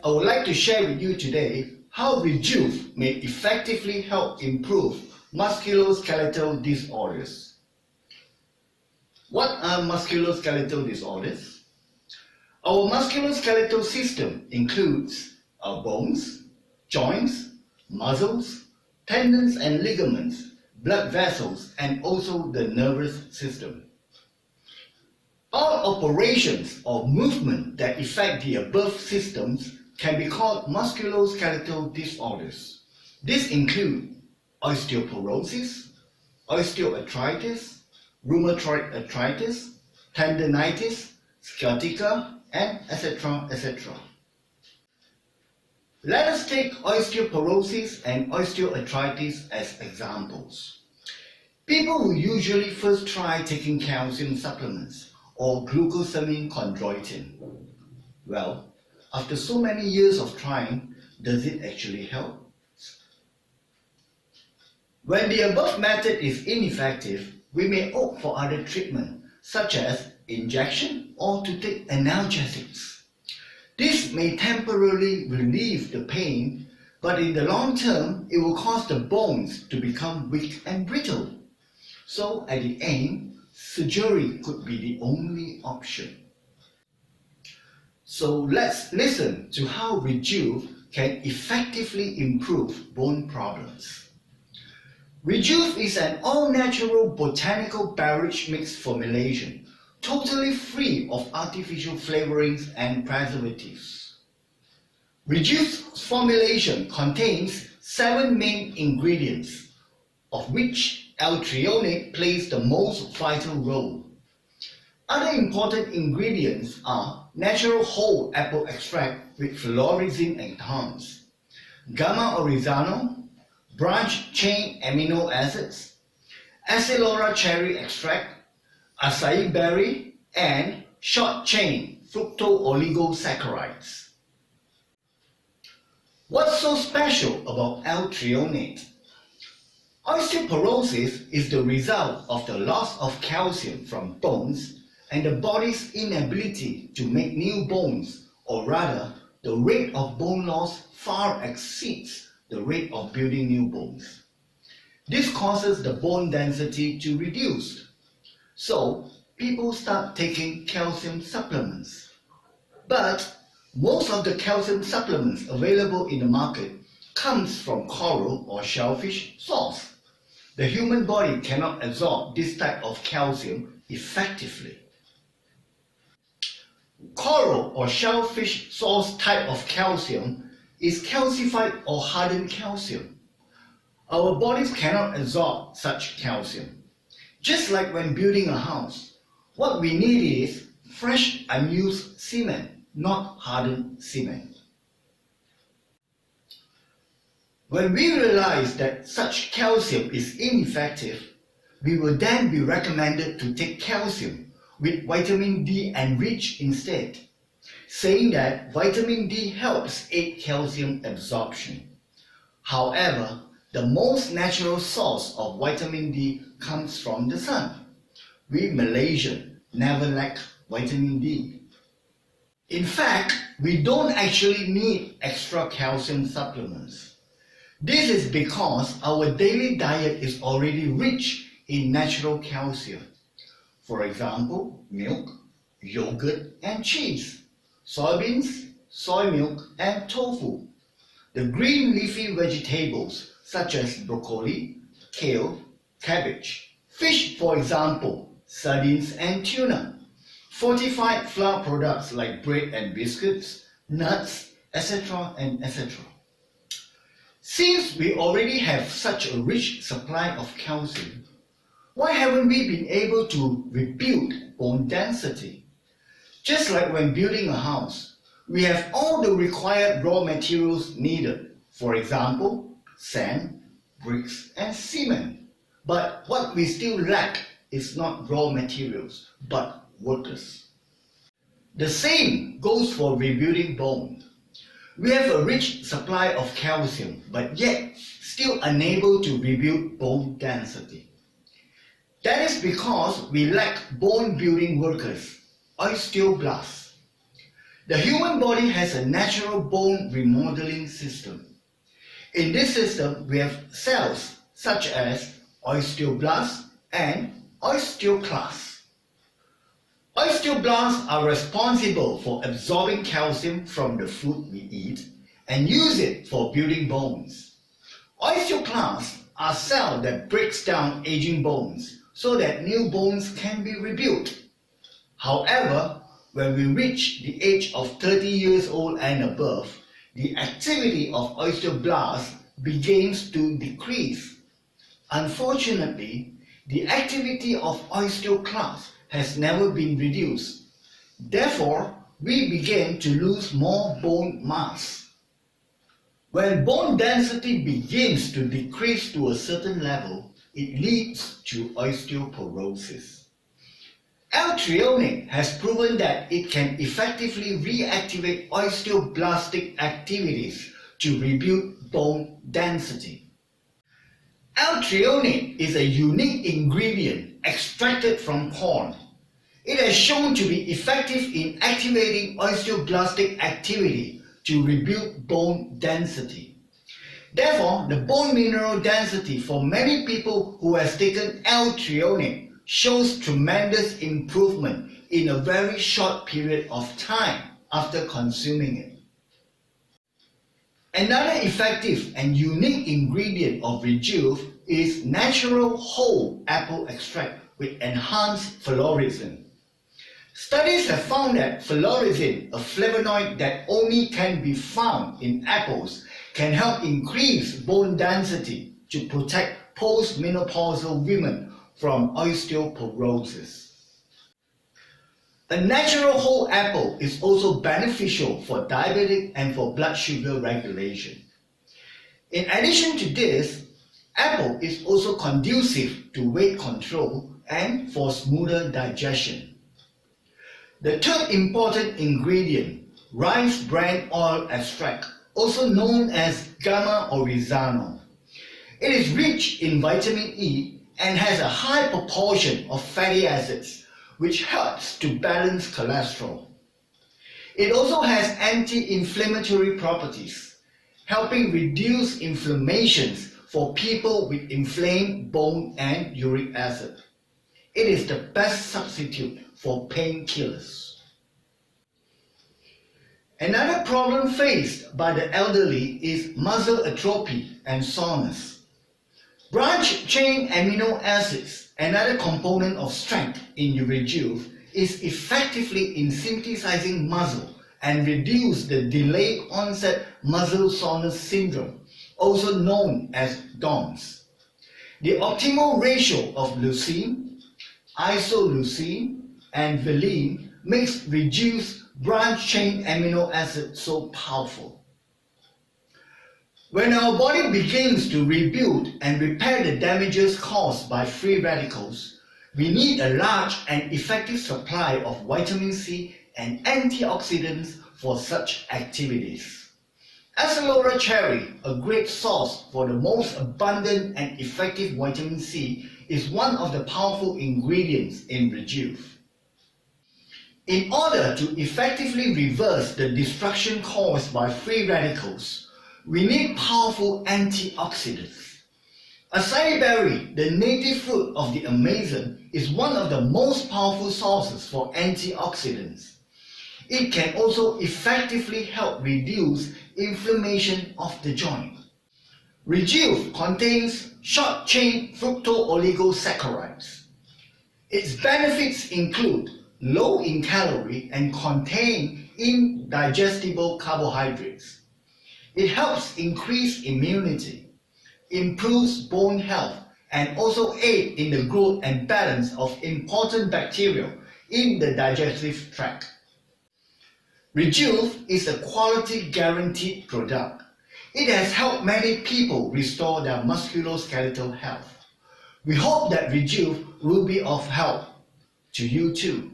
I would like to share with you today how REJUVE may effectively help improve musculoskeletal disorders. What are musculoskeletal disorders? Our musculoskeletal system includes our bones, joints, muscles, tendons and ligaments, blood vessels, and also the nervous system. All operations or movement that affect the above systems can be called musculoskeletal disorders. These include osteoporosis, osteoarthritis, rheumatoid arthritis, tendinitis, sciatica, and etc. etc. Let us take osteoporosis and osteoarthritis as examples. People will usually first try taking calcium supplements or glucosamine chondroitin. Well, after so many years of trying, does it actually help? When the above method is ineffective, we may opt for other treatment, such as injection or to take analgesics. This may temporarily relieve the pain, but in the long term, it will cause the bones to become weak and brittle. So at the end, surgery could be the only option. So let's listen to how REJUVE can effectively improve bone problems. REJUVE is an all-natural botanical beverage mix formulation, totally free of artificial flavorings and preservatives. REJUVE's formulation contains 7 main ingredients, of which L-Threonate plays the most vital role. Other important ingredients are natural whole apple extract with fluorescein enhanced, gamma oryzanol, branch chain amino acids, acylora cherry extract, acai berry, and short chain fructooligosaccharides. What's so special about L-Threonate? Osteoporosis is the result of the loss of calcium from bones and the body's inability to make new bones, or rather, the rate of bone loss far exceeds the rate of building new bones. This causes the bone density to reduce. So, people start taking calcium supplements. But most of the calcium supplements available in the market comes from coral or shellfish source. The human body cannot absorb this type of calcium effectively. Coral or shellfish source type of calcium is calcified or hardened calcium. Our bodies cannot absorb such calcium. Just like when building a house, what we need is fresh unused cement, not hardened cement. When we realize that such calcium is ineffective, we will then be recommended to take calcium with vitamin D enriched instead, saying that vitamin D helps aid calcium absorption. However, the most natural source of vitamin D comes from the sun. We Malaysians never lack vitamin D. In fact, we don't actually need extra calcium supplements. This is because our daily diet is already rich in natural calcium. For example, milk, yogurt, and cheese, soybeans, soy milk, and tofu. The green leafy vegetables such as broccoli, kale, cabbage, fish, for example, sardines and tuna, fortified flour products like bread and biscuits, nuts, etc. and etc. Since we already have such a rich supply of calcium, why haven't we been able to rebuild bone density? Just like when building a house, we have all the required raw materials needed. For example, sand, bricks, and cement. But what we still lack is not raw materials, but workers. The same goes for rebuilding bone. We have a rich supply of calcium, but yet still unable to rebuild bone density. That is because we lack bone building workers, osteoblasts. The human body has a natural bone remodeling system. In this system, we have cells such as osteoblasts and osteoclasts. Osteoblasts are responsible for absorbing calcium from the food we eat and use it for building bones. Osteoclasts are cells that breaks down aging bones so that new bones can be rebuilt. However, when we reach the age of 30 years old and above, the activity of osteoblasts begins to decrease. Unfortunately, the activity of osteoclasts has never been reduced. Therefore, we begin to lose more bone mass. When bone density begins to decrease to a certain level, it leads to osteoporosis. L-Threonate has proven that it can effectively reactivate osteoblastic activities to rebuild bone density. L-Threonate is a unique ingredient extracted from corn. It has shown to be effective in activating osteoblastic activity to rebuild bone density. Therefore, the bone mineral density for many people who has taken L-Threonate shows tremendous improvement in a very short period of time after consuming it. Another effective and unique ingredient of REJUVE is natural whole apple extract with enhanced fluorescein. Studies have found that fluorescein, a flavonoid that only can be found in apples, can help increase bone density to protect postmenopausal women from osteoporosis. A natural whole apple is also beneficial for diabetic and for blood sugar regulation. In addition to this, apple is also conducive to weight control and for smoother digestion. The third important ingredient, rice bran oil extract, also known as gamma oryzanol. It is rich in vitamin E and has a high proportion of fatty acids, which helps to balance cholesterol. It also has anti-inflammatory properties, helping reduce inflammations for people with inflamed bone and uric acid. It is the best substitute for painkillers. Another problem faced by the elderly is muscle atrophy and soreness. Branch-chain amino acids, another component of strength in REJUVE, is effectively in synthesizing muscle and reduce the delayed onset muscle soreness syndrome, also known as DOMS. The optimal ratio of leucine, isoleucine, and valine makes REJUVE's branch-chain amino acid so powerful. When our body begins to rebuild and repair the damages caused by free radicals, we need a large and effective supply of vitamin C and antioxidants for such activities. Acerola cherry, a great source for the most abundant and effective vitamin C, is one of the powerful ingredients in REJUVE. In order to effectively reverse the destruction caused by free radicals, we need powerful antioxidants. Acai berry, the native fruit of the Amazon, is one of the most powerful sources for antioxidants. It can also effectively help reduce inflammation of the joint. REJUVE contains short-chain fructooligosaccharides. Its benefits include low in calorie and contain indigestible carbohydrates. It helps increase immunity, improves bone health, and also aid in the growth and balance of important bacteria in the digestive tract. REJUVE is a quality guaranteed product. It has helped many people restore their musculoskeletal health. We hope that REJUVE will be of help to you too.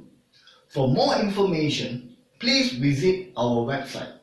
For more information, please visit our website.